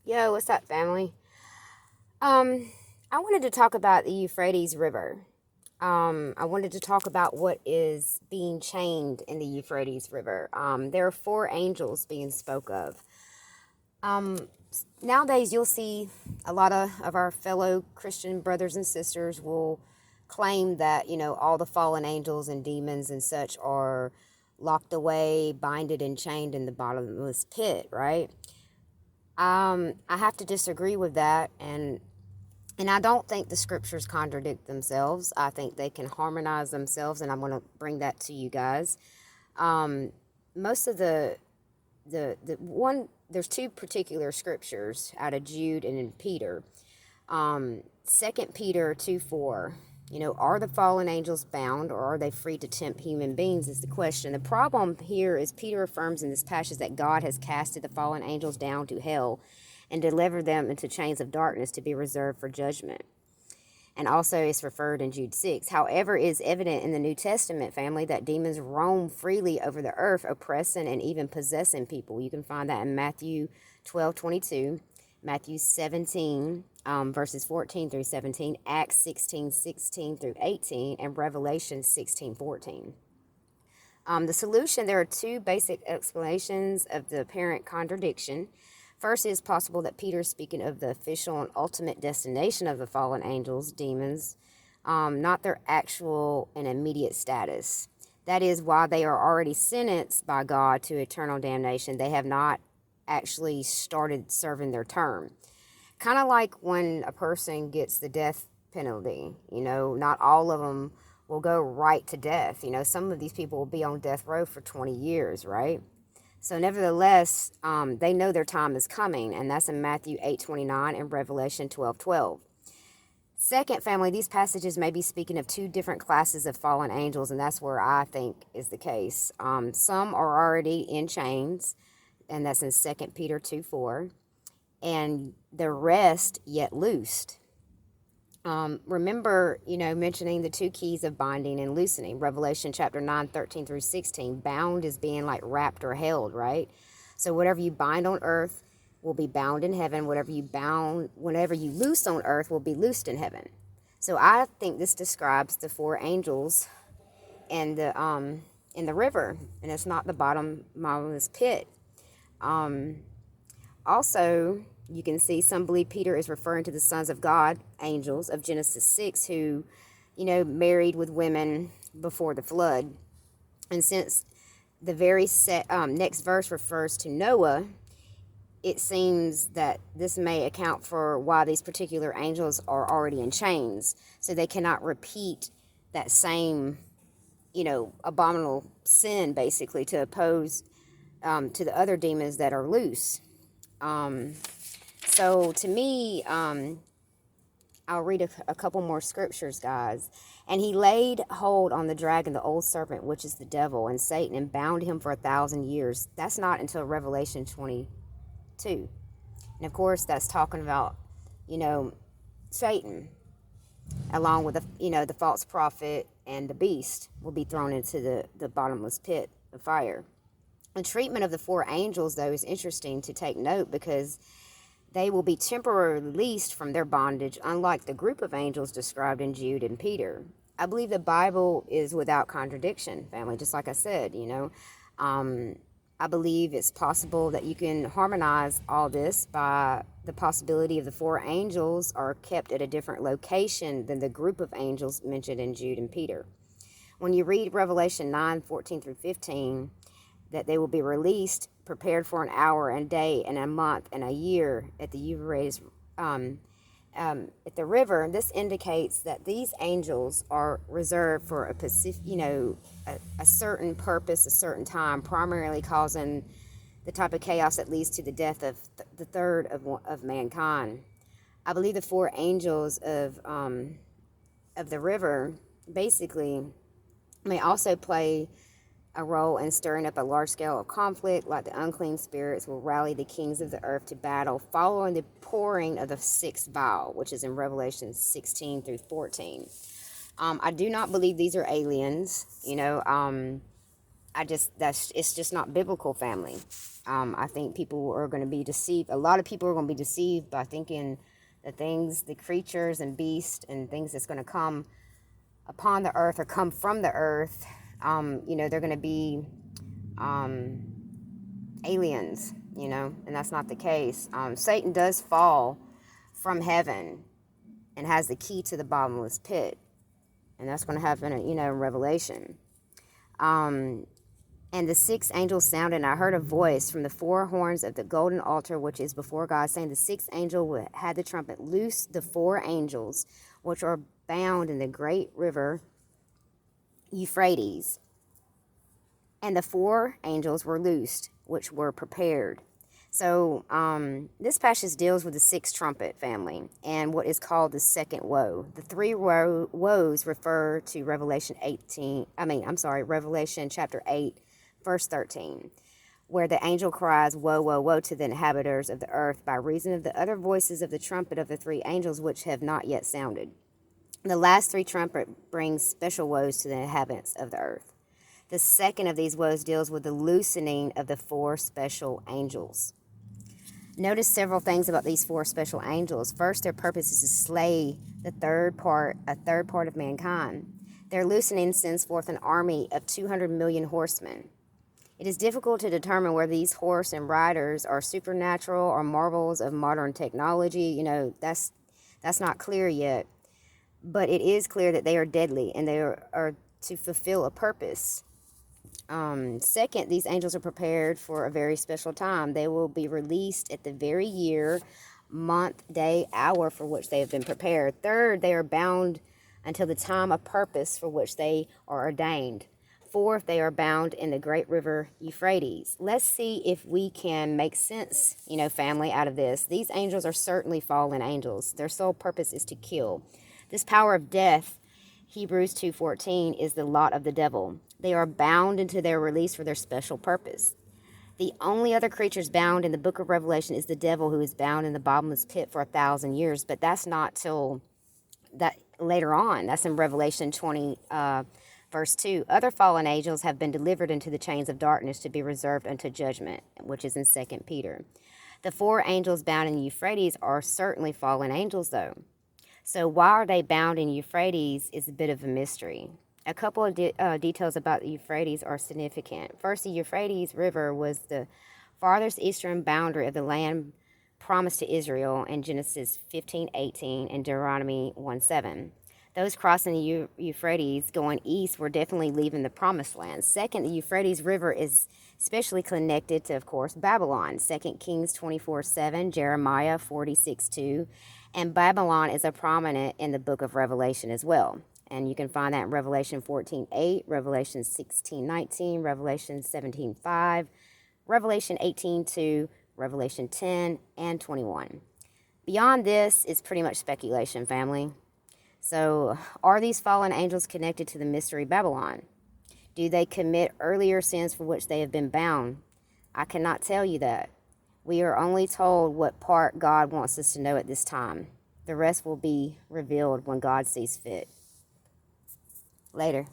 Yo, what's up, family? Um, I wanted to talk about the Euphrates River. I wanted to talk about what is being chained in the Euphrates River. There are four angels being spoke of. Um, Nowadays, you'll see a lot of our fellow Christian brothers and sisters will claim that, all the fallen angels and demons and such are locked away, binded, and chained in the bottomless pit, right? I have to disagree with that, and I don't think the scriptures contradict themselves. I think they can harmonize themselves, and I'm going to bring that to you guys. Um, Most of the one there's two particular scriptures out of Jude and in Peter. 2 Peter 2:4. Are the fallen angels bound, or are they free to tempt human beings? Is the question. The problem here is Peter affirms in this passage that God has casted the fallen angels down to hell and delivered them into chains of darkness to be reserved for judgment. And also it's referred in Jude 6. However, it is evident in the New Testament, family, that demons roam freely over the earth, oppressing and even possessing people. You can find that in Matthew 12:22, Matthew 17, verses 14 through 17, Acts 16:16 through 18, and Revelation 16:14. The solution, there are two basic explanations of the apparent contradiction. First, it is possible that Peter is speaking of the official and ultimate destination of the fallen angels, demons, not their actual and immediate status. That is, while they are already sentenced by God to eternal damnation, they have not actually started serving their term. Kind of like when a person gets the death penalty, not all of them will go right to death. Some of these people will be on death row for 20 years, right? So nevertheless, they know their time is coming, and that's in Matthew 8:29 and Revelation 12:12. Second, family, these passages may be speaking of two different classes of fallen angels, and that's where I think is the case. Some are already in chains, and that's in 2 Peter 2:4, and the rest yet loosed. Remember, mentioning the two keys of binding and loosening. Revelation chapter 9:13 through 16. Bound is being like wrapped or held, right? So whatever you bind on earth will be bound in heaven. Whenever you loose on earth will be loosed in heaven. So I think this describes the four angels and in the river, and it's not the bottomless pit. Also, you can see some believe Peter is referring to the sons of God, angels of Genesis 6, who, married with women before the flood. And since the very next verse refers to Noah, it seems that this may account for why these particular angels are already in chains. So they cannot repeat that same, abominable sin, basically, to oppose to the other demons that are loose. So to me, I'll read a couple more scriptures, guys. And he laid hold on the dragon, the old serpent, which is the devil and Satan, and bound him for 1,000 years. That's not until Revelation 22. And of course, that's talking about, Satan, along with the false prophet and the beast will be thrown into the bottomless pit of fire. The treatment of the four angels, though, is interesting to take note because they will be temporarily released from their bondage, unlike the group of angels described in Jude and Peter. I believe the Bible is without contradiction, family, just like I said, I believe it's possible that you can harmonize all this by the possibility of the four angels are kept at a different location than the group of angels mentioned in Jude and Peter. When you read Revelation 9:14 through 15, that they will be released, prepared for an hour and day and a month and a year at the Euphrates, at the river. This indicates that these angels are reserved for a specific, a certain purpose, a certain time, primarily causing the type of chaos that leads to the death of the third of mankind. I believe the four angels of the river basically may also play a role in stirring up a large scale of conflict, like the unclean spirits will rally the kings of the earth to battle following the pouring of the sixth vial, which is in Revelation 16 through 14. I do not believe these are aliens. it's just not biblical, family. I think people are going to be deceived. A lot of people are going to be deceived by thinking the creatures and beasts and things that's going to come upon the earth or come from the earth, they're going to be aliens, and that's not the case. Satan does fall from heaven and has the key to the bottomless pit, and that's going to happen, in Revelation. And the sixth angel sounded, and I heard a voice from the four horns of the golden altar, which is before God, saying, the sixth angel had the trumpet. Loose the four angels, which are bound in the great river Euphrates. And the four angels were loosed, which were prepared. So this passage deals with the sixth trumpet, family, and what is called the second woe. The three woes refer to Revelation chapter 8, verse 13, where the angel cries, woe, woe, woe to the inhabitants of the earth by reason of the other voices of the trumpet of the three angels which have not yet sounded. The last three trumpet brings special woes to the inhabitants of the earth. The second of these woes deals with the loosening of the four special angels. Notice several things about these four special angels. First, their purpose is to slay a third part of mankind. Their loosening sends forth an army of 200 million horsemen. It is difficult to determine whether these horse and riders are supernatural or marvels of modern technology. That's not clear yet. But it is clear that they are deadly and they are to fulfill a purpose. Second, these angels are prepared for a very special time. They will be released at the very year, month, day, hour for which they have been prepared. Third, they are bound until the time of purpose for which they are ordained. Fourth, they are bound in the great river Euphrates. Let's see if we can make sense, family, out of this. These angels are certainly fallen angels. Their sole purpose is to kill. This power of death, Hebrews 2:14, is the lot of the devil. They are bound until their release for their special purpose. The only other creatures bound in the book of Revelation is the devil, who is bound in the bottomless pit for 1,000 years. But that's not till that later on. That's in Revelation 20, verse 2. Other fallen angels have been delivered into the chains of darkness to be reserved unto judgment, which is in 2 Peter. The four angels bound in Euphrates are certainly fallen angels, though. So why are they bound in Euphrates is a bit of a mystery. A couple of details about the Euphrates are significant. First, the Euphrates River was the farthest eastern boundary of the land promised to Israel in Genesis 15:18 and Deuteronomy 1:7. Those crossing the Euphrates going east were definitely leaving the promised land. Second, the Euphrates River is especially connected to, of course, Babylon. 2 Kings 24:7, Jeremiah 46:2, and Babylon is a prominent in the book of Revelation as well. And you can find that in Revelation 14:8, Revelation 16:19, Revelation 17:5, Revelation 18:2, Revelation 10, and 21. Beyond this is pretty much speculation, family. So, are these fallen angels connected to the mystery Babylon? Do they commit earlier sins for which they have been bound? I cannot tell you that. We are only told what part God wants us to know at this time. The rest will be revealed when God sees fit. Later.